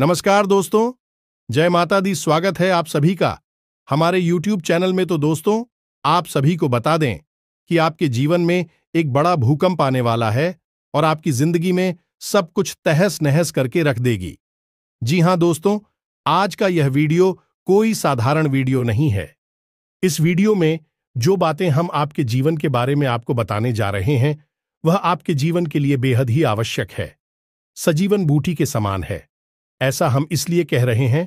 नमस्कार दोस्तों, जय माता दी। स्वागत है आप सभी का हमारे YouTube चैनल में। तो दोस्तों, आप सभी को बता दें कि आपके जीवन में एक बड़ा भूकंप आने वाला है और आपकी जिंदगी में सब कुछ तहस नहस करके रख देगी। जी हां दोस्तों, आज का यह वीडियो कोई साधारण वीडियो नहीं है। इस वीडियो में जो बातें हम आपके जीवन के बारे में आपको बताने जा रहे हैं, वह आपके जीवन के लिए बेहद ही आवश्यक है, सजीवन बूटी के समान है। ऐसा हम इसलिए कह रहे हैं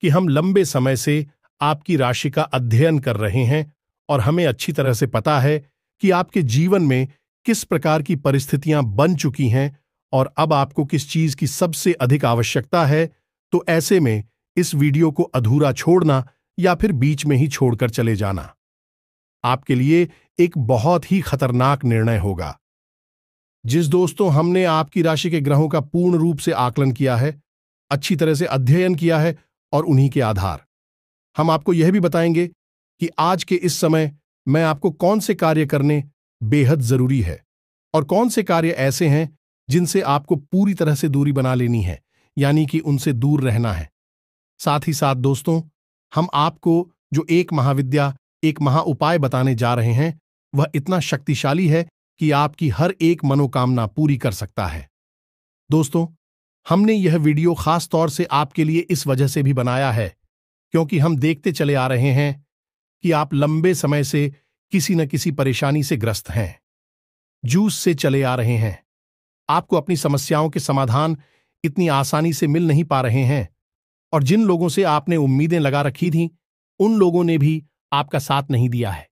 कि हम लंबे समय से आपकी राशि का अध्ययन कर रहे हैं और हमें अच्छी तरह से पता है कि आपके जीवन में किस प्रकार की परिस्थितियां बन चुकी हैं और अब आपको किस चीज की सबसे अधिक आवश्यकता है। तो ऐसे में इस वीडियो को अधूरा छोड़ना या फिर बीच में ही छोड़कर चले जाना आपके लिए एक बहुत ही खतरनाक निर्णय होगा। जिस दोस्तों हमने आपकी राशि के ग्रहों का पूर्ण रूप से आकलन किया है, अच्छी तरह से अध्ययन किया है और उन्हीं के आधार हम आपको यह भी बताएंगे कि आज के इस समय मैं आपको कौन से कार्य करने बेहद जरूरी है और कौन से कार्य ऐसे हैं जिनसे आपको पूरी तरह से दूरी बना लेनी है, यानी कि उनसे दूर रहना है। साथ ही साथ दोस्तों, हम आपको जो एक महाविद्या, एक महा उपाय बताने जा रहे हैं, वह इतना शक्तिशाली है कि आपकी हर एक मनोकामना पूरी कर सकता है। दोस्तों, हमने यह वीडियो खास तौर से आपके लिए इस वजह से भी बनाया है क्योंकि हम देखते चले आ रहे हैं कि आप लंबे समय से किसी न किसी परेशानी से ग्रस्त हैं, जूझ से चले आ रहे हैं। आपको अपनी समस्याओं के समाधान इतनी आसानी से मिल नहीं पा रहे हैं और जिन लोगों से आपने उम्मीदें लगा रखी थीं, उन लोगों ने भी आपका साथ नहीं दिया है,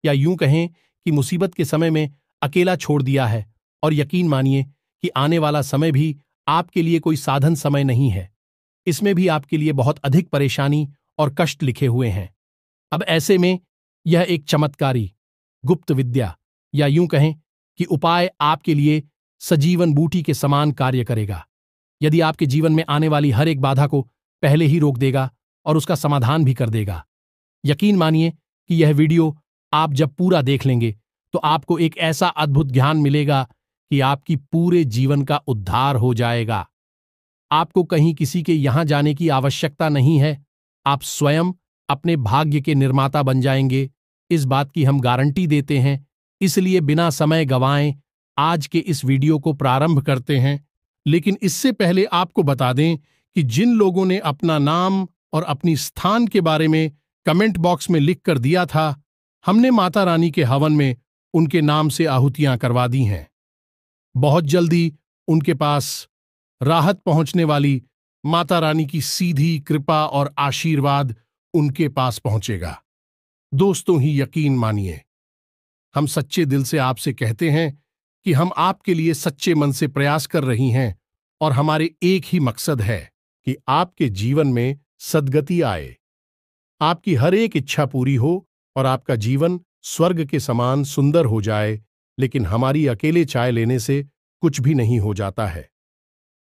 या यूं कहें कि मुसीबत के समय में अकेला छोड़ दिया है। और यकीन मानिए कि आने वाला समय भी आपके लिए कोई साधन समय नहीं है। इसमें भी आपके लिए बहुत अधिक परेशानी और कष्ट लिखे हुए हैं। अब ऐसे में यह एक चमत्कारी गुप्त विद्या या यूं कहें कि उपाय आपके लिए सजीवन बूटी के समान कार्य करेगा। यदि आपके जीवन में आने वाली हर एक बाधा को पहले ही रोक देगा और उसका समाधान भी कर देगा। यकीन मानिए कि यह वीडियो आप जब पूरा देख लेंगे तो आपको एक ऐसा अद्भुत ज्ञान मिलेगा कि आपकी पूरे जीवन का उद्धार हो जाएगा। आपको कहीं किसी के यहां जाने की आवश्यकता नहीं है। आप स्वयं अपने भाग्य के निर्माता बन जाएंगे, इस बात की हम गारंटी देते हैं। इसलिए बिना समय गंवाएं आज के इस वीडियो को प्रारंभ करते हैं। लेकिन इससे पहले आपको बता दें कि जिन लोगों ने अपना नाम और अपनी स्थान के बारे में कमेंट बॉक्स में लिख कर दिया था, हमने माता रानी के हवन में उनके नाम से आहुतियां करवा दी हैं। बहुत जल्दी उनके पास राहत पहुंचने वाली माता रानी की सीधी कृपा और आशीर्वाद उनके पास पहुंचेगा। दोस्तों, ही यकीन मानिए, हम सच्चे दिल से आपसे कहते हैं कि हम आपके लिए सच्चे मन से प्रयास कर रही हैं और हमारे एक ही मकसद है कि आपके जीवन में सद्गति आए, आपकी हर एक इच्छा पूरी हो और आपका जीवन स्वर्ग के समान सुंदर हो जाए। लेकिन हमारी अकेले चाय लेने से कुछ भी नहीं हो जाता है।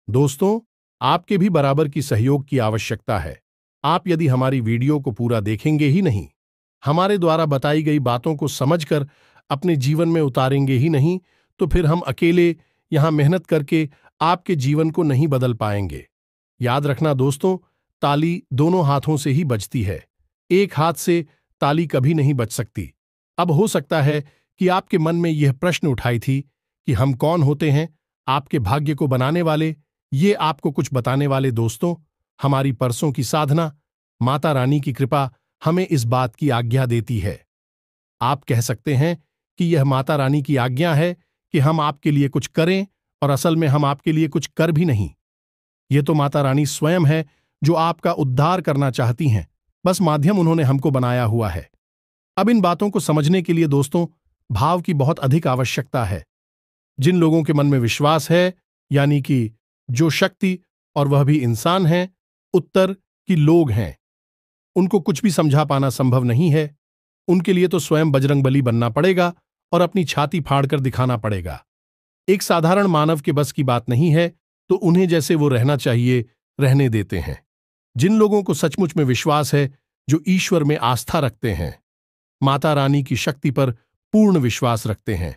दोस्तों, आपके भी बराबर की सहयोग की आवश्यकता है। आप यदि हमारी वीडियो को पूरा देखेंगे ही नहीं, हमारे द्वारा बताई गई बातों को समझकर अपने जीवन में उतारेंगे ही नहीं, तो फिर हम अकेले यहां मेहनत करके आपके जीवन को नहीं बदल पाएंगे। याद रखना दोस्तों, ताली दोनों हाथों से ही बजती है, एक हाथ से ताली कभी नहीं बज सकती। अब हो सकता है कि आपके मन में यह प्रश्न उठाई थी कि हम कौन होते हैं आपके भाग्य को बनाने वाले, ये आपको कुछ बताने वाले। दोस्तों, हमारी परसों की साधना, माता रानी की कृपा हमें इस बात की आज्ञा देती है। आप कह सकते हैं कि यह माता रानी की आज्ञा है कि हम आपके लिए कुछ करें, और असल में हम आपके लिए कुछ कर भी नहीं। ये तो माता रानी स्वयं है जो आपका उद्धार करना चाहती हैं, बस माध्यम उन्होंने हमको बनाया हुआ है। अब इन बातों को समझने के लिए दोस्तों, भाव की बहुत अधिक आवश्यकता है। जिन लोगों के मन में विश्वास है, यानी कि जो शक्ति और वह भी इंसान हैं, उत्तर की लोग हैं, उनको कुछ भी समझा पाना संभव नहीं है। उनके लिए तो स्वयं बजरंगबली बनना पड़ेगा और अपनी छाती फाड़कर दिखाना पड़ेगा। एक साधारण मानव के बस की बात नहीं है, तो उन्हें जैसे वो रहना चाहिए रहने देते हैं। जिन लोगों को सचमुच में विश्वास है, जो ईश्वर में आस्था रखते हैं, माता रानी की शक्ति पर पूर्ण विश्वास रखते हैं,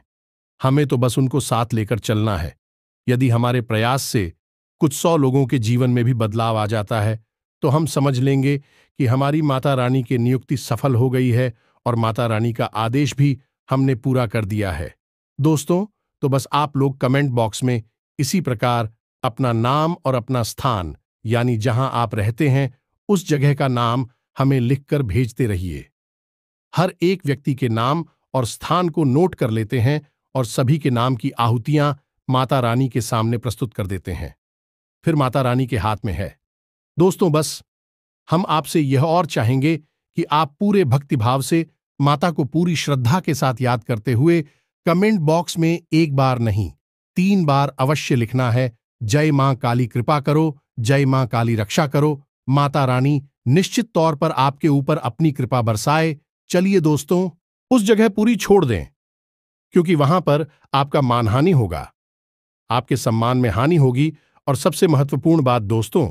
हमें तो बस उनको साथ लेकर चलना है। यदि हमारे प्रयास से कुछ 100 लोगों के जीवन में भी बदलाव आ जाता है, तो हम समझ लेंगे कि हमारी माता रानी की नियुक्ति सफल हो गई है और माता रानी का आदेश भी हमने पूरा कर दिया है। दोस्तों, तो बस आप लोग कमेंट बॉक्स में इसी प्रकार अपना नाम और अपना स्थान, यानी जहां आप रहते हैं उस जगह का नाम हमें लिखकर भेजते रहिए। हर एक व्यक्ति के नाम और स्थान को नोट कर लेते हैं और सभी के नाम की आहुतियां माता रानी के सामने प्रस्तुत कर देते हैं। फिर माता रानी के हाथ में है। दोस्तों, बस हम आपसे यह और चाहेंगे कि आप पूरे भक्तिभाव से माता को पूरी श्रद्धा के साथ याद करते हुए कमेंट बॉक्स में एक बार नहीं 3 बार अवश्य लिखना है, जय मां काली कृपा करो, जय मां काली रक्षा करो। माता रानी निश्चित तौर पर आपके ऊपर अपनी कृपा बरसाए। चलिए दोस्तों, उस जगह पूरी छोड़ दें, क्योंकि वहां पर आपका मानहानि होगा, आपके सम्मान में हानि होगी। और सबसे महत्वपूर्ण बात दोस्तों,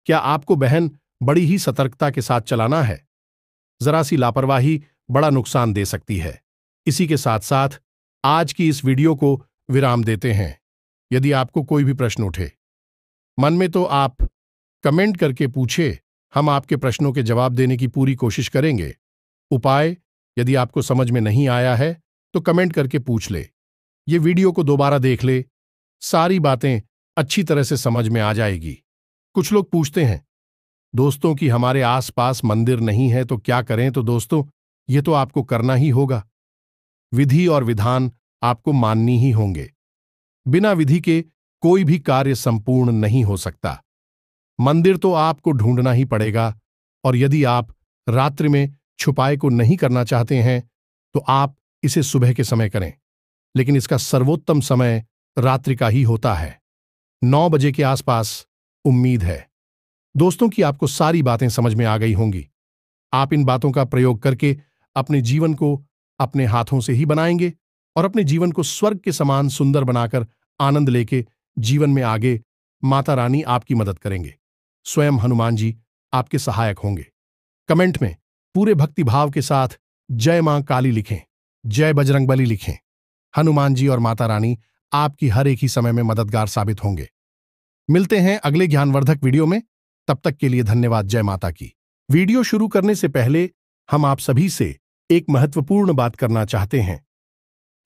क्या आपको बहन बड़ी ही सतर्कता के साथ चलाना है। जरा सी लापरवाही बड़ा नुकसान दे सकती है। इसी के साथ साथ आज की इस वीडियो को विराम देते हैं। यदि आपको कोई भी प्रश्न उठे मन में, तो आप कमेंट करके पूछे, हम आपके प्रश्नों के जवाब देने की पूरी कोशिश करेंगे। उपाय, यदि आपको समझ में नहीं आया है तो कमेंट करके पूछ ले। ये वीडियो को दोबारा देख ले, सारी बातें अच्छी तरह से समझ में आ जाएगी। कुछ लोग पूछते हैं दोस्तों कि हमारे आसपास मंदिर नहीं है तो क्या करें। तो दोस्तों, ये तो आपको करना ही होगा। विधि और विधान आपको माननी ही होंगे। बिना विधि के कोई भी कार्य संपूर्ण नहीं हो सकता। मंदिर तो आपको ढूंढना ही पड़ेगा, और यदि आप रात्रि में छुपाए को नहीं करना चाहते हैं तो आप इसे सुबह के समय करें, लेकिन इसका सर्वोत्तम समय रात्रि का ही होता है, 9 बजे के आसपास। उम्मीद है दोस्तों कि आपको सारी बातें समझ में आ गई होंगी। आप इन बातों का प्रयोग करके अपने जीवन को अपने हाथों से ही बनाएंगे और अपने जीवन को स्वर्ग के समान सुंदर बनाकर आनंद लेके जीवन में आगे माता रानी आपकी मदद करेंगे। स्वयं हनुमान जी आपके सहायक होंगे। कमेंट में पूरे भक्तिभाव के साथ जय मां काली लिखें, जय बजरंगबली लिखें। हनुमान जी और माता रानी आपकी हर एक ही समय में मददगार साबित होंगे। मिलते हैं अगले ज्ञानवर्धक वीडियो में। तब तक के लिए धन्यवाद। जय माता की। वीडियो शुरू करने से पहले हम आप सभी से एक महत्वपूर्ण बात करना चाहते हैं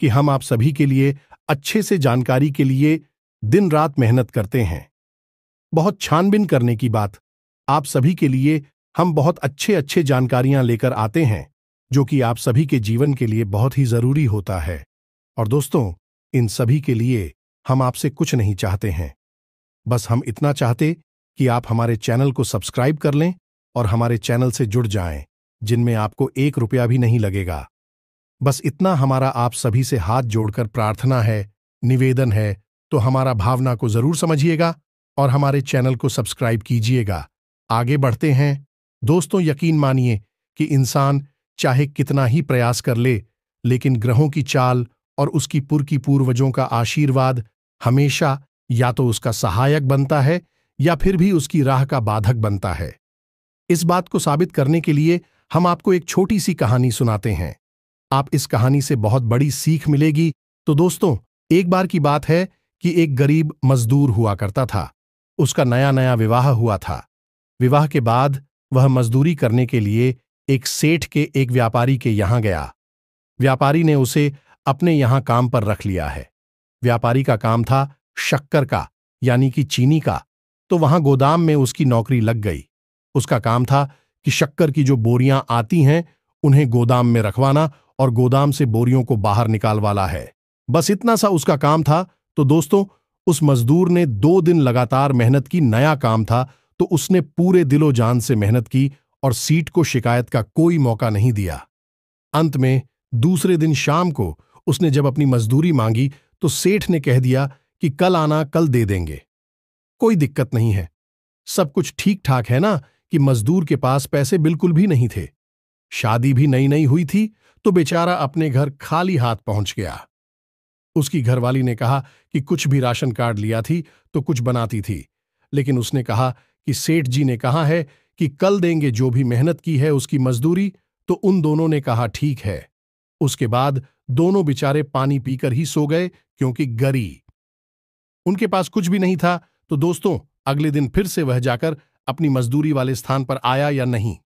कि हम आप सभी के लिए अच्छे से जानकारी के लिए दिन रात मेहनत करते हैं। बहुत छानबीन करने की बात, आप सभी के लिए हम बहुत अच्छे जानकारियां लेकर आते हैं, जो कि आप सभी के जीवन के लिए बहुत ही जरूरी होता है। और दोस्तों, इन सभी के लिए हम आपसे कुछ नहीं चाहते हैं, बस हम इतना चाहते कि आप हमारे चैनल को सब्सक्राइब कर लें और हमारे चैनल से जुड़ जाएं, जिनमें आपको 1 रुपया भी नहीं लगेगा। बस इतना हमारा आप सभी से हाथ जोड़कर प्रार्थना है, निवेदन है। तो हमारा भावना को जरूर समझिएगा और हमारे चैनल को सब्सक्राइब कीजिएगा। आगे बढ़ते हैं दोस्तों। यकीन मानिए कि इंसान चाहे कितना ही प्रयास कर ले, लेकिन ग्रहों की चाल और उसकी पूर्वजों का आशीर्वाद हमेशा या तो उसका सहायक बनता है या फिर भी उसकी राह का बाधक बनता है। इस बात को साबित करने के लिए हम आपको एक छोटी सी कहानी सुनाते हैं। आप इस कहानी से बहुत बड़ी सीख मिलेगी। तो दोस्तों, एक बार की बात है कि एक गरीब मजदूर हुआ करता था। उसका नया नया विवाह हुआ था। विवाह के बाद वह मजदूरी करने के लिए एक सेठ के एक व्यापारी के यहां गया। व्यापारी ने उसे अपने यहां काम पर रख लिया है। व्यापारी का काम था शक्कर का, यानी कि चीनी का। तो वहां गोदाम में उसकी नौकरी लग गई। उसका काम था कि शक्कर की जो बोरियां आती हैं उन्हें गोदाम में रखवाना और गोदाम से बोरियों को बाहर निकालवाना है। बस इतना सा उसका काम था। तो दोस्तों, उस मजदूर ने 2 दिन लगातार मेहनत की। नया काम था तो उसने पूरे दिलो जान से मेहनत की और सीट को शिकायत का कोई मौका नहीं दिया। अंत में दूसरे दिन शाम को उसने जब अपनी मजदूरी मांगी तो सेठ ने कह दिया कि कल आना, कल दे देंगे, कोई दिक्कत नहीं है। सब कुछ ठीक ठाक है ना कि मजदूर के पास पैसे बिल्कुल भी नहीं थे। शादी भी नई नई हुई थी तो बेचारा अपने घर खाली हाथ पहुंच गया। उसकी घरवाली ने कहा कि कुछ भी राशन कार्ड लिया थी तो कुछ बनाती थी, लेकिन उसने कहा कि सेठ जी ने कहा है कि कल देंगे जो भी मेहनत की है उसकी मजदूरी। तो उन दोनों ने कहा ठीक है। उसके बाद दोनों बेचारे पानी पीकर ही सो गए, क्योंकि गरी उनके पास कुछ भी नहीं था। तो दोस्तों, अगले दिन फिर से वह जाकर अपनी मजदूरी वाले स्थान पर आया या नहीं?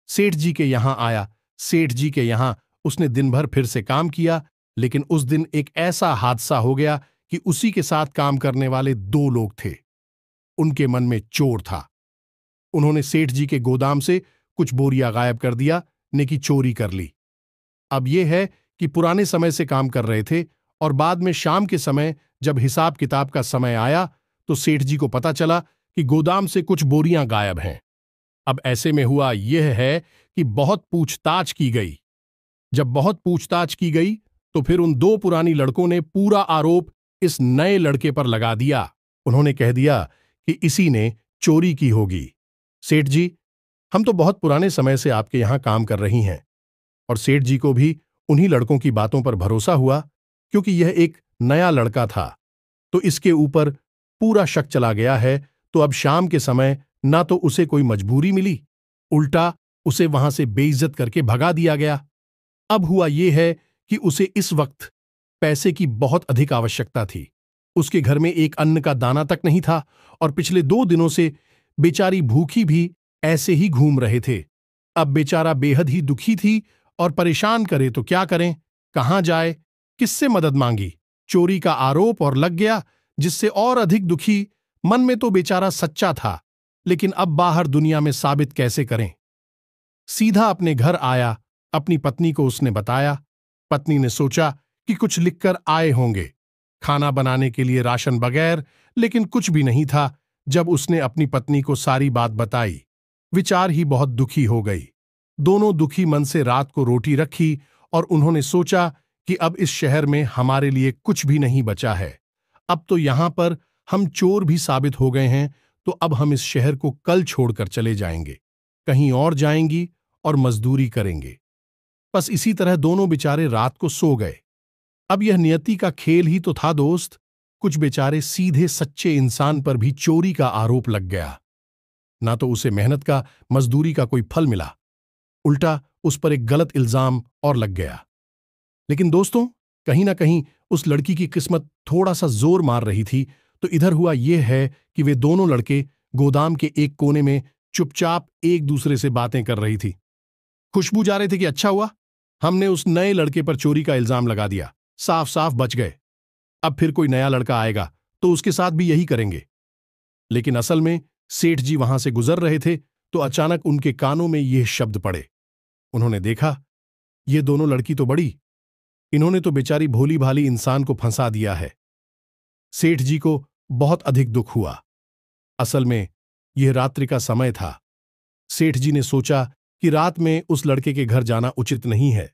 सेठ जी के यहां आया। सेठ जी के यहां उसने दिन भर फिर से काम किया, लेकिन उस दिन एक ऐसा हादसा हो गया कि उसी के साथ काम करने वाले दो लोग थे। उनके मन में चोर था। उन्होंने सेठ जी के गोदाम से कुछ बोरियां गायब कर दिया, ने की चोरी कर ली। अब यह है कि पुराने समय से काम कर रहे थे और बाद में शाम के समय जब हिसाब किताब का समय आया तो सेठ जी को पता चला कि गोदाम से कुछ बोरियां गायब हैं। अब ऐसे में हुआ यह है कि बहुत पूछताछ की गई। जब बहुत पूछताछ की गई तो फिर उन दो पुरानी लड़कों ने पूरा आरोप इस नए लड़के पर लगा दिया। उन्होंने कह दिया कि इसी ने चोरी की होगी। सेठ जी, हम तो बहुत पुराने समय से आपके यहां काम कर रही हैं। और सेठ जी को भी उन्हीं लड़कों की बातों पर भरोसा हुआ, क्योंकि यह एक नया लड़का था तो इसके ऊपर पूरा शक चला गया है। तो अब शाम के समय ना तो उसे कोई मजबूरी मिली, उल्टा उसे वहां से बेइज्जत करके भगा दिया गया। अब हुआ यह है कि उसे इस वक्त पैसे की बहुत अधिक आवश्यकता थी। उसके घर में एक अन्न का दाना तक नहीं था और पिछले 2 दिनों से बेचारी भूखी भी ऐसे ही घूम रहे थे। अब बेचारा बेहद ही दुखी थी और परेशान करे तो क्या करें, कहां जाए, किससे मदद मांगी। चोरी का आरोप और लग गया, जिससे और अधिक दुखी। मन में तो बेचारा सच्चा था, लेकिन अब बाहर दुनिया में साबित कैसे करें। सीधा अपने घर आया, अपनी पत्नी को उसने बताया। पत्नी ने सोचा कि कुछ लिखकर आए होंगे, खाना बनाने के लिए राशन बगैर, लेकिन कुछ भी नहीं था। जब उसने अपनी पत्नी को सारी बात बताई, विचार ही बहुत दुखी हो गई। दोनों दुखी मन से रात को रोटी रखी और उन्होंने सोचा कि अब इस शहर में हमारे लिए कुछ भी नहीं बचा है। अब तो यहां पर हम चोर भी साबित हो गए हैं, तो अब हम इस शहर को कल छोड़कर चले जाएंगे, कहीं और जाएंगी और मजदूरी करेंगे। बस इसी तरह दोनों बेचारे रात को सो गए। अब यह नियति का खेल ही तो था दोस्त। कुछ बेचारे सीधे सच्चे इंसान पर भी चोरी का आरोप लग गया। ना तो उसे मेहनत का, मजदूरी का कोई फल मिला, उल्टा उस पर एक गलत इल्जाम और लग गया। लेकिन दोस्तों, कहीं ना कहीं उस लड़की की किस्मत थोड़ा सा जोर मार रही थी। तो इधर हुआ यह है कि वे दोनों लड़के गोदाम के एक कोने में चुपचाप एक दूसरे से बातें कर रही थी। खुशबू जा रहे थे कि अच्छा हुआ हमने उस नए लड़के पर चोरी का इल्जाम लगा दिया, साफ साफ बच गए। अब फिर कोई नया लड़का आएगा तो उसके साथ भी यही करेंगे। लेकिन असल में सेठ जी वहां से गुजर रहे थे तो अचानक उनके कानों में यह शब्द पड़े। उन्होंने देखा, ये दोनों लड़की तो बड़ी, इन्होंने तो बेचारी भोली भाली इंसान को फंसा दिया है। सेठ जी को बहुत अधिक दुख हुआ। असल में यह रात्रि का समय था। सेठ जी ने सोचा कि रात में उस लड़के के घर जाना उचित नहीं है।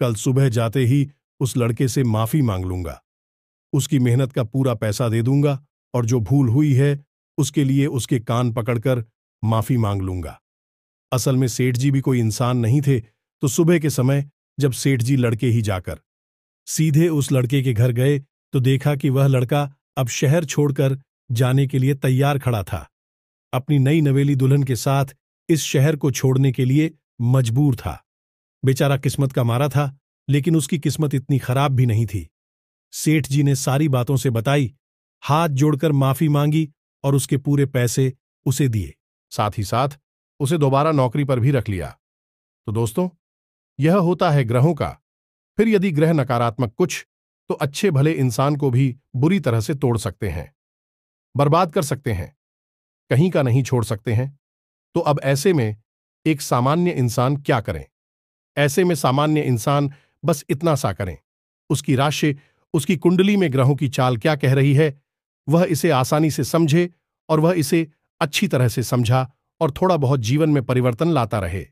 कल सुबह जाते ही उस लड़के से माफी मांग लूंगा, उसकी मेहनत का पूरा पैसा दे दूंगा और जो भूल हुई है उसके लिए उसके कान पकड़कर माफी मांग लूंगा। असल में सेठ जी भी कोई इंसान नहीं थे, तो सुबह के समय जब सेठ जी लड़के ही जाकर सीधे उस लड़के के घर गए तो देखा कि वह लड़का अब शहर छोड़कर जाने के लिए तैयार खड़ा था। अपनी नई नवेली दुल्हन के साथ इस शहर को छोड़ने के लिए मजबूर था। बेचारा किस्मत का मारा था, लेकिन उसकी किस्मत इतनी खराब भी नहीं थी। सेठ जी ने सारी बातों से बताई, हाथ जोड़कर माफी मांगी और उसके पूरे पैसे उसे दिए। साथ ही साथ उसे दोबारा नौकरी पर भी रख लिया। तो दोस्तों, यह होता है ग्रहों का। फिर यदि ग्रह नकारात्मक कुछ, तो अच्छे भले इंसान को भी बुरी तरह से तोड़ सकते हैं, बर्बाद कर सकते हैं, कहीं का नहीं छोड़ सकते हैं। तो अब ऐसे में एक सामान्य इंसान क्या करें? ऐसे में सामान्य इंसान बस इतना सा करें, उसकी राशि, उसकी कुंडली में ग्रहों की चाल क्या कह रही है, वह इसे आसानी से समझे और वह इसे अच्छी तरह से समझा और थोड़ा बहुत जीवन में परिवर्तन लाता रहे।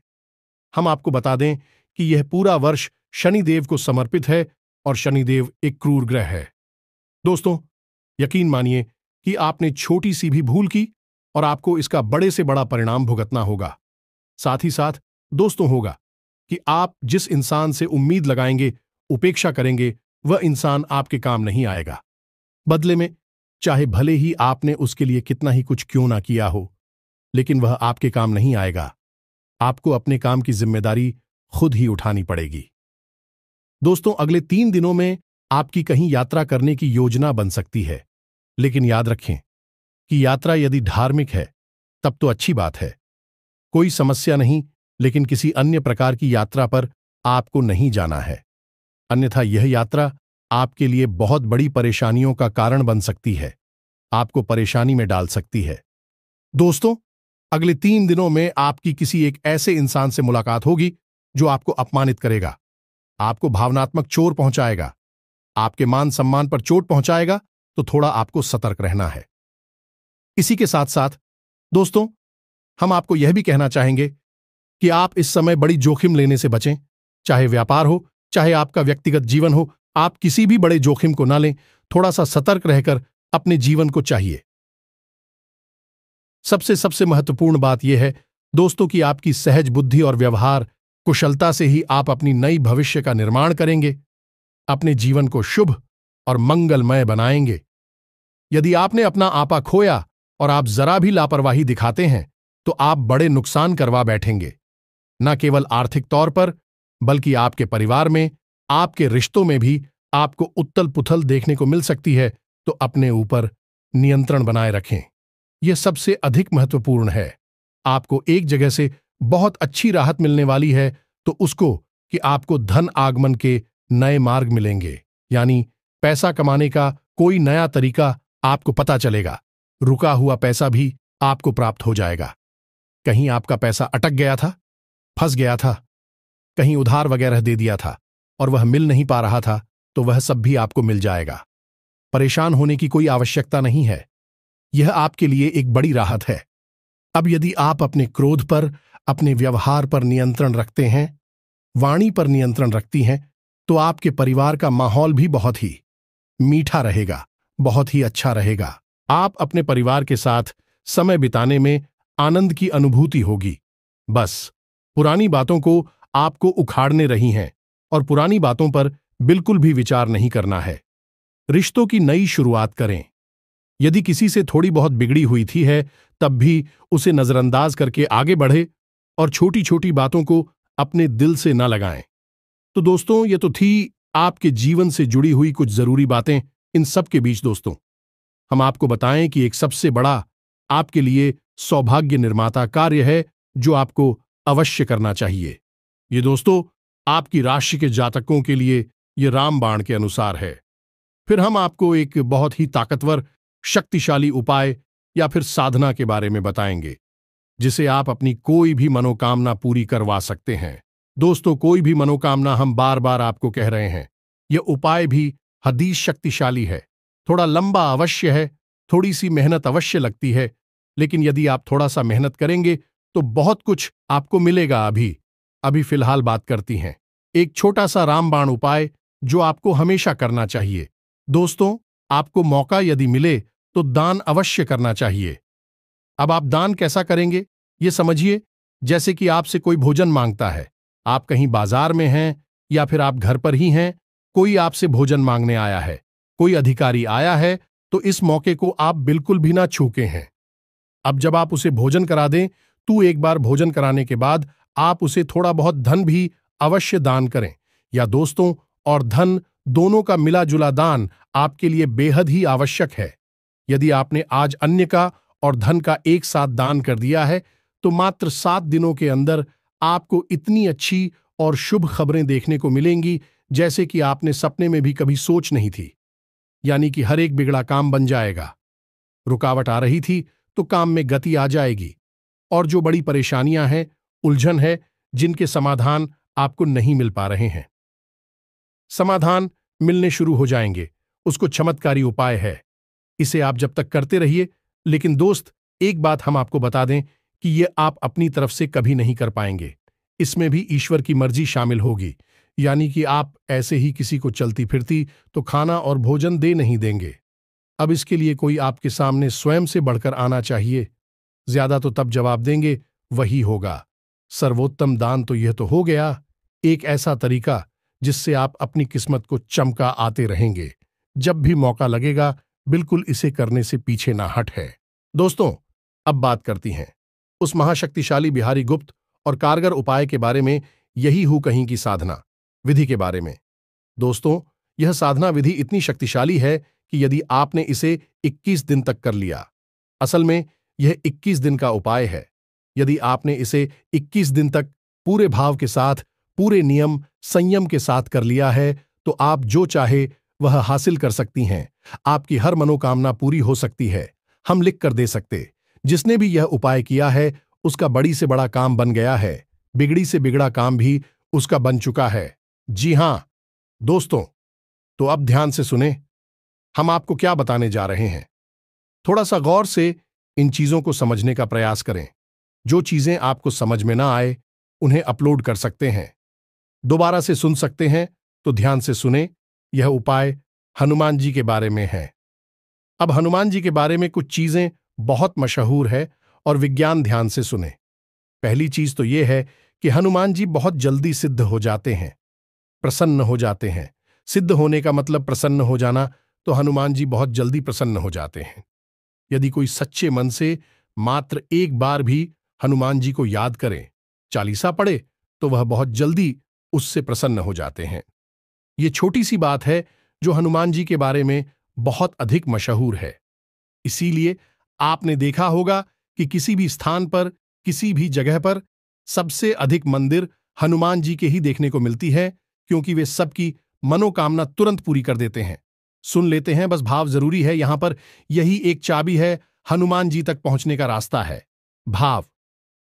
हम आपको बता दें कि यह पूरा वर्ष शनिदेव को समर्पित है और शनिदेव एक क्रूर ग्रह है। दोस्तों, यकीन मानिए कि आपने छोटी सी भी भूल की और आपको इसका बड़े से बड़ा परिणाम भुगतना होगा। साथ ही साथ दोस्तों होगा कि आप जिस इंसान से उम्मीद लगाएंगे, उपेक्षा करेंगे, वह इंसान आपके काम नहीं आएगा। बदले में चाहे भले ही आपने उसके लिए कितना ही कुछ क्यों ना किया हो, लेकिन वह आपके काम नहीं आएगा। आपको अपने काम की जिम्मेदारी खुद ही उठानी पड़ेगी। दोस्तों, अगले 3 दिनों में आपकी कहीं यात्रा करने की योजना बन सकती है, लेकिन याद रखें, कि यात्रा यदि धार्मिक है तब तो अच्छी बात है, कोई समस्या नहीं, लेकिन किसी अन्य प्रकार की यात्रा पर आपको नहीं जाना है। अन्यथा यह यात्रा आपके लिए बहुत बड़ी परेशानियों का कारण बन सकती है, आपको परेशानी में डाल सकती है। दोस्तों, अगले 3 दिनों में आपकी किसी एक ऐसे इंसान से मुलाकात होगी जो आपको अपमानित करेगा, आपको भावनात्मक चोट पहुंचाएगा, आपके मान सम्मान पर चोट पहुंचाएगा, तो थोड़ा आपको सतर्क रहना है। इसी के साथ साथ दोस्तों, हम आपको यह भी कहना चाहेंगे कि आप इस समय बड़ी जोखिम लेने से बचें। चाहे व्यापार हो, चाहे आपका व्यक्तिगत जीवन हो, आप किसी भी बड़े जोखिम को ना लें। थोड़ा सा सतर्क रहकर अपने जीवन को चाहिए। सबसे महत्वपूर्ण बात यह है दोस्तों कि आपकी सहज बुद्धि और व्यवहार कुशलता से ही आप अपनी नई भविष्य का निर्माण करेंगे, अपने जीवन को शुभ और मंगलमय बनाएंगे। यदि आपने अपना आपा खोया और आप जरा भी लापरवाही दिखाते हैं तो आप बड़े नुकसान करवा बैठेंगे, न केवल आर्थिक तौर पर बल्कि आपके परिवार में, आपके रिश्तों में भी आपको उथल पुथल देखने को मिल सकती है। तो अपने ऊपर नियंत्रण बनाए रखें, यह सबसे अधिक महत्वपूर्ण है। आपको एक जगह से बहुत अच्छी राहत मिलने वाली है तो उसको कि आपको धन आगमन के नए मार्ग मिलेंगे, यानी पैसा कमाने का कोई नया तरीका आपको पता चलेगा। रुका हुआ पैसा भी आपको प्राप्त हो जाएगा। कहीं आपका पैसा अटक गया था, फंस गया था, कहीं उधार वगैरह दे दिया था और वह मिल नहीं पा रहा था, तो वह सब भी आपको मिल जाएगा। परेशान होने की कोई आवश्यकता नहीं है, यह आपके लिए एक बड़ी राहत है। अब यदि आप अपने क्रोध पर, अपने व्यवहार पर नियंत्रण रखते हैं, वाणी पर नियंत्रण रखती हैं, तो आपके परिवार का माहौल भी बहुत ही मीठा रहेगा, बहुत ही अच्छा रहेगा। आप अपने परिवार के साथ समय बिताने में आनंद की अनुभूति होगी। बस पुरानी बातों को आपको उखाड़ने रही हैं और पुरानी बातों पर बिल्कुल भी विचार नहीं करना है। रिश्तों की नई शुरुआत करें। यदि किसी से थोड़ी बहुत बिगड़ी हुई थी है, तब भी उसे नजरअंदाज करके आगे बढ़े और छोटी छोटी बातों को अपने दिल से न लगाएं। तो दोस्तों, ये तो थी आपके जीवन से जुड़ी हुई कुछ जरूरी बातें। इन सब के बीच दोस्तों, हम आपको बताएं कि एक सबसे बड़ा आपके लिए सौभाग्य निर्माता कार्य है जो आपको अवश्य करना चाहिए। ये दोस्तों आपकी राशि के जातकों के लिए ये रामबाण के अनुसार है। फिर हम आपको एक बहुत ही ताकतवर, शक्तिशाली उपाय या फिर साधना के बारे में बताएंगे जिसे आप अपनी कोई भी मनोकामना पूरी करवा सकते हैं। दोस्तों, कोई भी मनोकामना, हम बार बार आपको कह रहे हैं, यह उपाय भी हदीस शक्तिशाली है। थोड़ा लंबा अवश्य है, थोड़ी सी मेहनत अवश्य लगती है, लेकिन यदि आप थोड़ा सा मेहनत करेंगे तो बहुत कुछ आपको मिलेगा। अभी फिलहाल बात करती हैं एक छोटा सा रामबाण उपाय जो आपको हमेशा करना चाहिए। दोस्तों, आपको मौका यदि मिले तो दान अवश्य करना चाहिए। अब आप दान कैसा करेंगे ये समझिए। जैसे कि आपसे कोई भोजन मांगता है, आप कहीं बाजार में हैं या फिर आप घर पर ही हैं, कोई आपसे भोजन मांगने आया है, कोई अधिकारी आया है, तो इस मौके को आप बिल्कुल भी ना चूके हैं। अब जब आप उसे भोजन करा दें तो एक बार भोजन कराने के बाद आप उसे थोड़ा बहुत धन भी अवश्य दान करें। या दोस्तों, और धन दोनों का मिला जुला दान आपके लिए बेहद ही आवश्यक है। यदि आपने आज अन्य का और धन का एक साथ दान कर दिया है तो मात्र 7 दिनों के अंदर आपको इतनी अच्छी और शुभ खबरें देखने को मिलेंगी जैसे कि आपने सपने में भी कभी सोच नहीं थी। यानी कि हर एक बिगड़ा काम बन जाएगा। रुकावट आ रही थी तो काम में गति आ जाएगी, और जो बड़ी परेशानियां हैं, उलझन है, जिनके समाधान आपको नहीं मिल पा रहे हैं, समाधान मिलने शुरू हो जाएंगे। उसको चमत्कारी उपाय है, इसे आप जब तक करते रहिए। लेकिन दोस्त, एक बात हम आपको बता दें कि ये आप अपनी तरफ से कभी नहीं कर पाएंगे। इसमें भी ईश्वर की मर्जी शामिल होगी। यानी कि आप ऐसे ही किसी को चलती फिरती तो खाना और भोजन दे नहीं देंगे। अब इसके लिए कोई आपके सामने स्वयं से बढ़कर आना चाहिए। ज्यादा तो तब जवाब देंगे वही होगा। सर्वोत्तम दान तो यह तो हो गया, एक ऐसा तरीका जिससे आप अपनी किस्मत को चमका आते रहेंगे। जब भी मौका लगेगा बिल्कुल इसे करने से पीछे ना हट है। दोस्तों, अब बात करती हैं उस महाशक्तिशाली बिहारी गुप्त और कारगर उपाय के बारे में, यही हूं कहीं की साधना विधि के बारे में। दोस्तों, यह साधना विधि इतनी शक्तिशाली है कि यदि आपने इसे 21 दिन तक कर लिया असल में यह 21 दिन का उपाय है। यदि आपने इसे 21 दिन तक पूरे भाव के साथ, पूरे नियम संयम के साथ कर लिया है, तो आप जो चाहे वह हासिल कर सकती हैं। आपकी हर मनोकामना पूरी हो सकती है। हम लिख कर दे सकते। जिसने भी यह उपाय किया है उसका बड़ी से बड़ा काम बन गया है, बिगड़ी से बिगड़ा काम भी उसका बन चुका है। जी हां दोस्तों, तो अब ध्यान से सुने, हम आपको क्या बताने जा रहे हैं। थोड़ा सा गौर से इन चीजों को समझने का प्रयास करें। जो चीजें आपको समझ में ना आए उन्हें अपलोड कर सकते हैं, दोबारा से सुन सकते हैं, तो ध्यान से सुने। यह उपाय हनुमान जी के बारे में है। अब हनुमान जी के बारे में कुछ चीजें बहुत मशहूर है और विज्ञान ध्यान से सुने। पहली चीज तो यह है कि हनुमान जी बहुत जल्दी सिद्ध हो जाते हैं, प्रसन्न हो जाते हैं। सिद्ध होने का मतलब प्रसन्न हो जाना, तो हनुमान जी बहुत जल्दी प्रसन्न हो जाते हैं। यदि कोई सच्चे मन से मात्र एक बार भी हनुमान जी को याद करे, चालीसा पढ़े, तो वह बहुत जल्दी उससे प्रसन्न हो जाते हैं। ये छोटी सी बात है जो हनुमान जी के बारे में बहुत अधिक मशहूर है। इसीलिए आपने देखा होगा कि किसी भी स्थान पर, किसी भी जगह पर सबसे अधिक मंदिर हनुमान जी के ही देखने को मिलती है, क्योंकि वे सबकी मनोकामना तुरंत पूरी कर देते हैं। सुन लेते हैं, बस भाव जरूरी है यहां पर। यही एक चाबी है हनुमान जी तक पहुंचने का रास्ता है, भाव।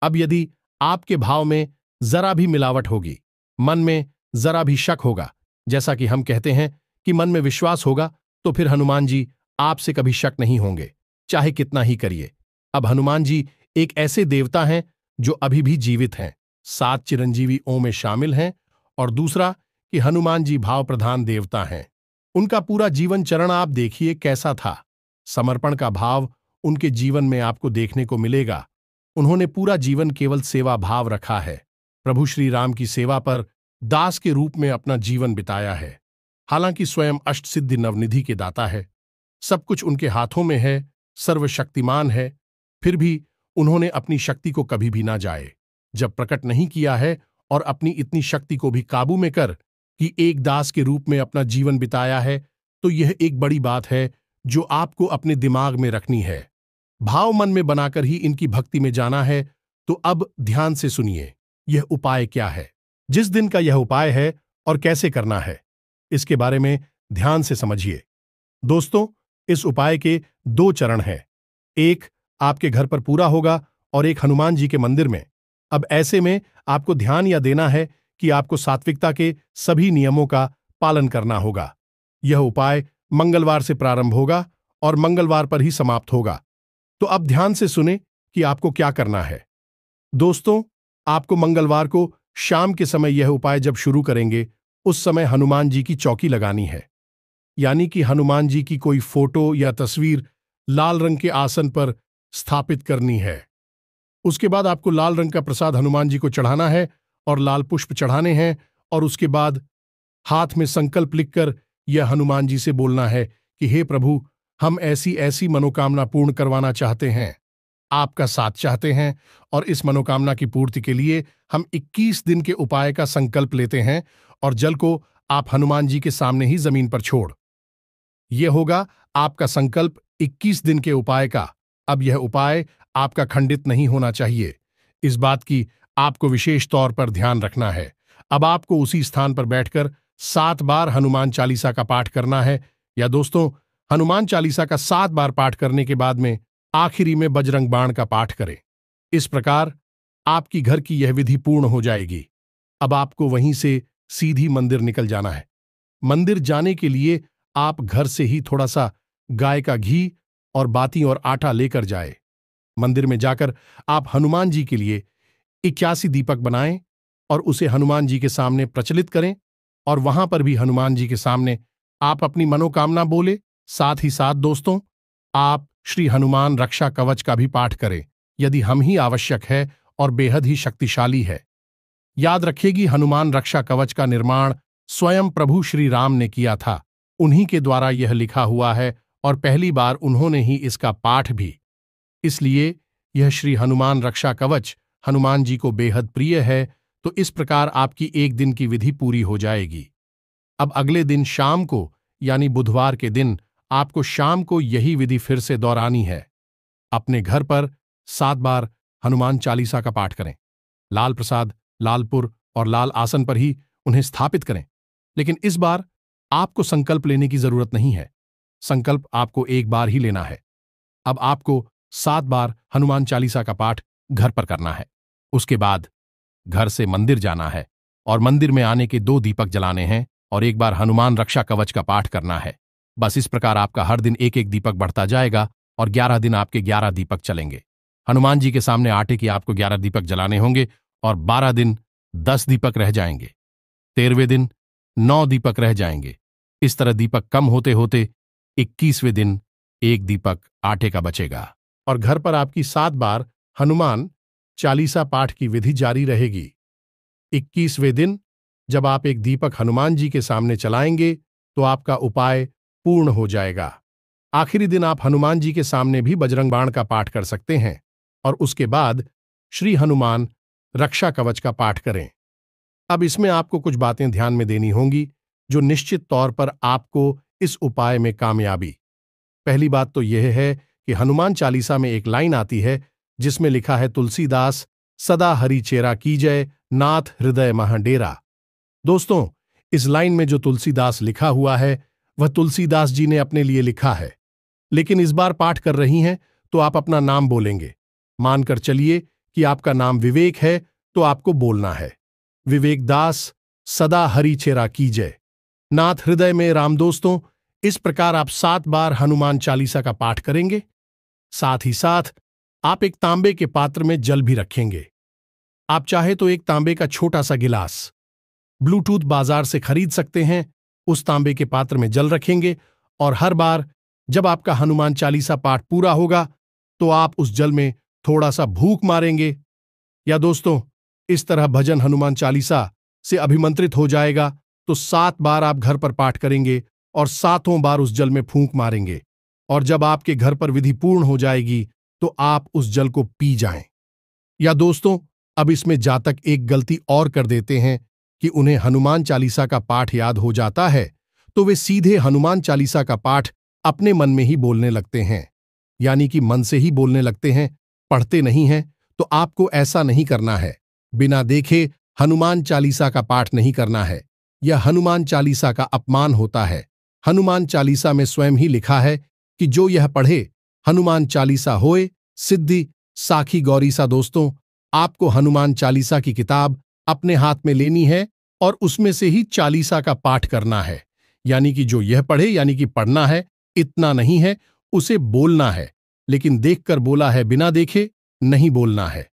अब यदि आपके भाव में जरा भी मिलावट होगी, मन में जरा भी शक होगा, जैसा कि हम कहते हैं कि मन में विश्वास होगा, तो फिर हनुमान जी आपसे कभी शक नहीं होंगे, चाहे कितना ही करिए। अब हनुमान जी एक ऐसे देवता हैं जो अभी भी जीवित हैं, 7 चिरंजीवियों में शामिल हैं। और दूसरा कि हनुमान जी भाव प्रधान देवता हैं। उनका पूरा जीवन चरण आप देखिए कैसा था। समर्पण का भाव उनके जीवन में आपको देखने को मिलेगा। उन्होंने पूरा जीवन केवल सेवा भाव रखा है। प्रभु श्री राम की सेवा पर दास के रूप में अपना जीवन बिताया है। हालांकि स्वयं अष्टसिद्धि नवनिधि के दाता है, सब कुछ उनके हाथों में है, सर्वशक्तिमान है, फिर भी उन्होंने अपनी शक्ति को कभी भी ना जाए जब प्रकट नहीं किया है, और अपनी इतनी शक्ति को भी काबू में कर कि एक दास के रूप में अपना जीवन बिताया है। तो यह एक बड़ी बात है जो आपको अपने दिमाग में रखनी है। भाव मन में बनाकर ही इनकी भक्ति में जाना है। तो अब ध्यान से सुनिए, यह उपाय क्या है, जिस दिन का यह उपाय है और कैसे करना है, इसके बारे में ध्यान से समझिए। दोस्तों, इस उपाय के 2 चरण हैं। एक आपके घर पर पूरा होगा और एक हनुमान जी के मंदिर में। अब ऐसे में आपको ध्यान यह देना है कि आपको सात्विकता के सभी नियमों का पालन करना होगा। यह उपाय मंगलवार से प्रारंभ होगा और मंगलवार पर ही समाप्त होगा। तो अब ध्यान से सुने कि आपको क्या करना है। दोस्तों, आपको मंगलवार को शाम के समय यह उपाय जब शुरू करेंगे, उस समय हनुमान जी की चौकी लगानी है। यानी कि हनुमान जी की कोई फोटो या तस्वीर लाल रंग के आसन पर स्थापित करनी है। उसके बाद आपको लाल रंग का प्रसाद हनुमान जी को चढ़ाना है और लाल पुष्प चढ़ाने हैं। और उसके बाद हाथ में संकल्प लिखकर यह हनुमान जी से बोलना है कि हे प्रभु, हम ऐसी ऐसी मनोकामना पूर्ण करवाना चाहते हैं, आपका साथ चाहते हैं, और इस मनोकामना की पूर्ति के लिए हम 21 दिन के उपाय का संकल्प लेते हैं। और जल को आप हनुमान जी के सामने ही जमीन पर छोड़। यह होगा आपका संकल्प 21 दिन के उपाय का। अब यह उपाय आपका खंडित नहीं होना चाहिए, इस बात की आपको विशेष तौर पर ध्यान रखना है। अब आपको उसी स्थान पर बैठकर 7 बार हनुमान चालीसा का पाठ करना है। या दोस्तों, हनुमान चालीसा का 7 बार पाठ करने के बाद में आखिरी में बजरंग बाण का पाठ करें। इस प्रकार आपकी घर की यह विधि पूर्ण हो जाएगी। अब आपको वहीं से सीधी मंदिर निकल जाना है। मंदिर जाने के लिए आप घर से ही थोड़ा सा गाय का घी और बाती और आटा लेकर जाए। मंदिर में जाकर आप हनुमान जी के लिए 81 दीपक बनाएं और उसे हनुमान जी के सामने प्रचलित करें। और वहां पर भी हनुमान जी के सामने आप अपनी मनोकामना बोले। साथ ही साथ दोस्तों, आप श्री हनुमान रक्षा कवच का भी पाठ करें, यदि हम ही आवश्यक है और बेहद ही शक्तिशाली है। याद रखेगी, हनुमान रक्षा कवच का निर्माण स्वयं प्रभु श्री राम ने किया था। उन्हीं के द्वारा यह लिखा हुआ है और पहली बार उन्होंने ही इसका पाठ भी। इसलिए यह श्री हनुमान रक्षा कवच हनुमान जी को बेहद प्रिय है। तो इस प्रकार आपकी एक दिन की विधि पूरी हो जाएगी। अब अगले दिन शाम को, यानी बुधवार के दिन, आपको शाम को यही विधि फिर से दोहरानी है। अपने घर पर 7 बार हनुमान चालीसा का पाठ करें। लाल प्रसाद, लालपुर और लाल आसन पर ही उन्हें स्थापित करें। लेकिन इस बार आपको संकल्प लेने की जरूरत नहीं है। संकल्प आपको एक बार ही लेना है। अब आपको 7 बार हनुमान चालीसा का पाठ घर पर करना है। उसके बाद घर से मंदिर जाना है और मंदिर में आने के 2 दीपक जलाने हैं और एक बार हनुमान रक्षा कवच का पाठ करना है। बस इस प्रकार आपका हर दिन एक एक दीपक बढ़ता जाएगा और 11 दिन आपके 11 दीपक चलेंगे। हनुमान जी के सामने आटे की आपको 11 दीपक जलाने होंगे और 12 दिन 10 दीपक रह जाएंगे। 13वें दिन 9 दीपक रह जाएंगे। इस तरह दीपक कम होते होते 21वें दिन एक दीपक आटे का बचेगा और घर पर आपकी 7 बार हनुमान चालीसा पाठ की विधि जारी रहेगी। 21वें दिन जब आप एक दीपक हनुमान जी के सामने चलाएंगे तो आपका उपाय पूर्ण हो जाएगा। आखिरी दिन आप हनुमान जी के सामने भी बजरंग बाण का पाठ कर सकते हैं और उसके बाद श्री हनुमान रक्षा कवच का पाठ करें। अब इसमें आपको कुछ बातें ध्यान में देनी होंगी जो निश्चित तौर पर आपको इस उपाय में कामयाबी। पहली बात तो यह है कि हनुमान चालीसा में एक लाइन आती है जिसमें लिखा है, तुलसीदास सदा हरि चेरा कीजय, नाथ हृदय मह डेरा। दोस्तों, इस लाइन में जो तुलसीदास लिखा हुआ है वह तुलसीदास जी ने अपने लिए लिखा है, लेकिन इस बार पाठ कर रही हैं तो आप अपना नाम बोलेंगे। मानकर चलिए कि आपका नाम विवेक है तो आपको बोलना है, विवेक दास सदा हरि चेरा कीजय, नाथ हृदय में राम। दोस्तों, इस प्रकार आप 7 बार हनुमान चालीसा का पाठ करेंगे। साथ ही साथ आप एक तांबे के पात्र में जल भी रखेंगे। आप चाहे तो एक तांबे का छोटा सा गिलास ब्लूटूथ बाजार से खरीद सकते हैं, उस तांबे के पात्र में जल रखेंगे और हर बार जब आपका हनुमान चालीसा पाठ पूरा होगा तो आप उस जल में थोड़ा सा फूंक मारेंगे। या दोस्तों, इस तरह भजन हनुमान चालीसा से अभिमंत्रित हो जाएगा तो 7 बार आप घर पर पाठ करेंगे और 7 बार उस जल में फूंक मारेंगे और जब आपके घर पर विधि पूर्ण हो जाएगी तो आप उस जल को पी जाएं। या दोस्तों, अब इसमें जातक एक गलती और कर देते हैं कि उन्हें हनुमान चालीसा का पाठ याद हो जाता है तो वे सीधे हनुमान चालीसा का पाठ अपने मन में ही बोलने लगते हैं, यानी कि मन से ही बोलने लगते हैं, पढ़ते नहीं हैं। तो आपको ऐसा नहीं करना है। बिना देखे हनुमान चालीसा का पाठ नहीं करना है। यह हनुमान चालीसा का अपमान होता है। हनुमान चालीसा में स्वयं ही लिखा है कि जो यह पढ़े हनुमान चालीसा होए सिद्धि साखी गौरीसा। दोस्तों, आपको हनुमान चालीसा की किताब अपने हाथ में लेनी है और उसमें से ही चालीसा का पाठ करना है, यानी कि जो यह पढ़े, यानी कि पढ़ना है, इतना नहीं है, उसे बोलना है। लेकिन देखकर बोला है, बिना देखे नहीं बोलना है।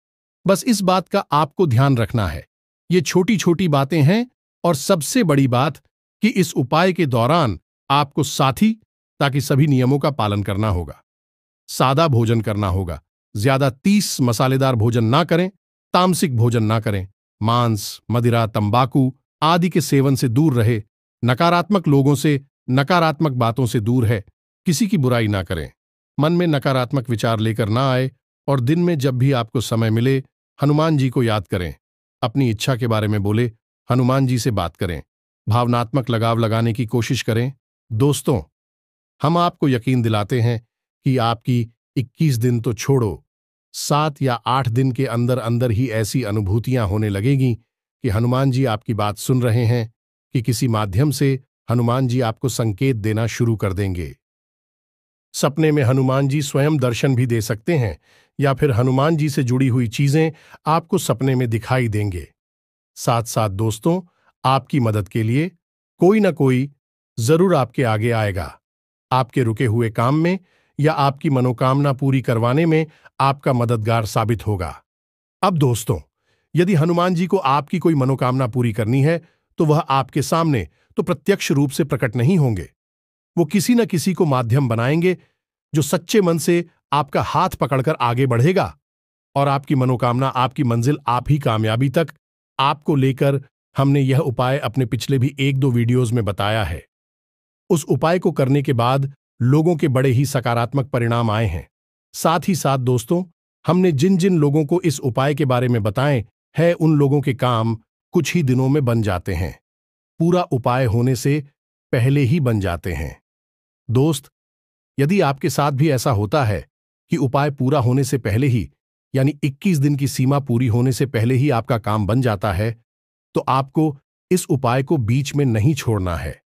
बस इस बात का आपको ध्यान रखना है। ये छोटी छोटी बातें हैं और सबसे बड़ी बात कि इस उपाय के दौरान आपको साथी ताकि सभी नियमों का पालन करना होगा। सादा भोजन करना होगा, ज्यादा 30 मसालेदार भोजन ना करें, तामसिक भोजन ना करें, मांस, मदिरा, तंबाकू आदि के सेवन से दूर रहे, नकारात्मक लोगों से, नकारात्मक बातों से दूर है, किसी की बुराई ना करें, मन में नकारात्मक विचार लेकर ना आए और दिन में जब भी आपको समय मिले हनुमान जी को याद करें, अपनी इच्छा के बारे में बोले, हनुमान जी से बात करें, भावनात्मक लगाव लगाने की कोशिश करें। दोस्तों, हम आपको यकीन दिलाते हैं कि आपकी 21 दिन तो छोड़ो, 7 या 8 दिन के अंदर अंदर ही ऐसी अनुभूतियां होने लगेंगी कि हनुमान जी आपकी बात सुन रहे हैं कि किसी माध्यम से हनुमान जी आपको संकेत देना शुरू कर देंगे। सपने में हनुमान जी स्वयं दर्शन भी दे सकते हैं या फिर हनुमान जी से जुड़ी हुई चीजें आपको सपने में दिखाई देंगे। साथ साथ दोस्तों, आपकी मदद के लिए कोई ना कोई जरूर आपके आगे आएगा। आपके रुके हुए काम में या आपकी मनोकामना पूरी करवाने में आपका मददगार साबित होगा। अब दोस्तों, यदि हनुमान जी को आपकी कोई मनोकामना पूरी करनी है तो वह आपके सामने तो प्रत्यक्ष रूप से प्रकट नहीं होंगे। वो किसी न किसी को माध्यम बनाएंगे जो सच्चे मन से आपका हाथ पकड़कर आगे बढ़ेगा और आपकी मनोकामना, आपकी मंजिल, आप ही कामयाबी तक आपको लेकर हमने यह उपाय अपने पिछले भी 1-2 वीडियोज में बताया है। उस उपाय को करने के बाद लोगों के बड़े ही सकारात्मक परिणाम आए हैं। साथ ही साथ दोस्तों, हमने जिन जिन लोगों को इस उपाय के बारे में बताएं है उन लोगों के काम कुछ ही दिनों में बन जाते हैं, पूरा उपाय होने से पहले ही बन जाते हैं। दोस्त, यदि आपके साथ भी ऐसा होता है कि उपाय पूरा होने से पहले ही, यानी 21 दिन की सीमा पूरी होने से पहले ही आपका काम बन जाता है, तो आपको इस उपाय को बीच में नहीं छोड़ना है।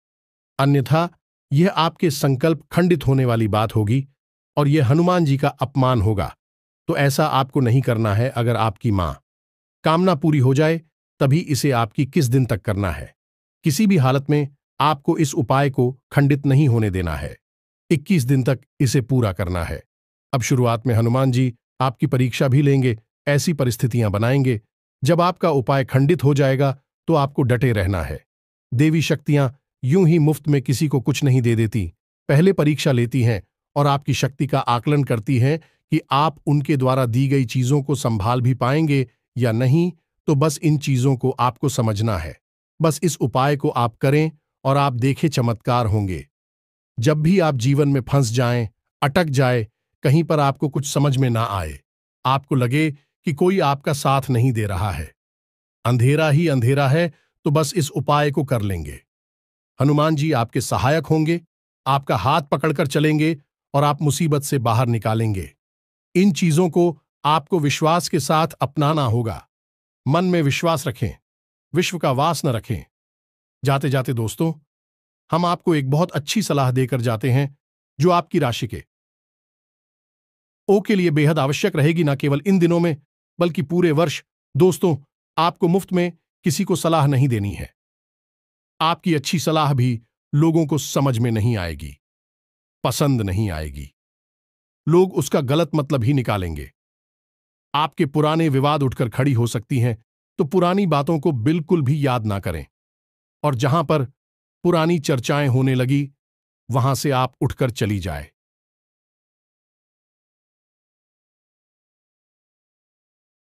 अन्यथा यह आपके संकल्प खंडित होने वाली बात होगी और यह हनुमान जी का अपमान होगा। तो ऐसा आपको नहीं करना है। अगर आपकी मां कामना पूरी हो जाए तभी इसे आपकी किस दिन तक करना है। किसी भी हालत में आपको इस उपाय को खंडित नहीं होने देना है। 21 दिन तक इसे पूरा करना है। अब शुरुआत में हनुमान जी आपकी परीक्षा भी लेंगे, ऐसी परिस्थितियां बनाएंगे जब आपका उपाय खंडित हो जाएगा तो आपको डटे रहना है। देवी शक्तियां यूं ही मुफ्त में किसी को कुछ नहीं दे देती, पहले परीक्षा लेती हैं और आपकी शक्ति का आकलन करती हैं कि आप उनके द्वारा दी गई चीजों को संभाल भी पाएंगे या नहीं। तो बस इन चीजों को आपको समझना है। बस इस उपाय को आप करें और आप देखें चमत्कार होंगे। जब भी आप जीवन में फंस जाएं, अटक जाए, कहीं पर आपको कुछ समझ में ना आए, आपको लगे कि कोई आपका साथ नहीं दे रहा है, अंधेरा ही अंधेरा है, तो बस इस उपाय को कर लेंगे। हनुमान जी आपके सहायक होंगे, आपका हाथ पकड़कर चलेंगे और आप मुसीबत से बाहर निकालेंगे। इन चीजों को आपको विश्वास के साथ अपनाना होगा। मन में विश्वास रखें, विश्व का वास न रखें। जाते जाते दोस्तों, हम आपको एक बहुत अच्छी सलाह देकर जाते हैं जो आपकी राशि के ओ के लिए बेहद आवश्यक रहेगी, न केवल इन दिनों में बल्कि पूरे वर्ष। दोस्तों, आपको मुफ्त में किसी को सलाह नहीं देनी है। आपकी अच्छी सलाह भी लोगों को समझ में नहीं आएगी, पसंद नहीं आएगी। लोग उसका गलत मतलब ही निकालेंगे। आपके पुराने विवाद उठकर खड़ी हो सकती हैं, तो पुरानी बातों को बिल्कुल भी याद ना करें। और जहां पर पुरानी चर्चाएं होने लगी, वहां से आप उठकर चली जाए।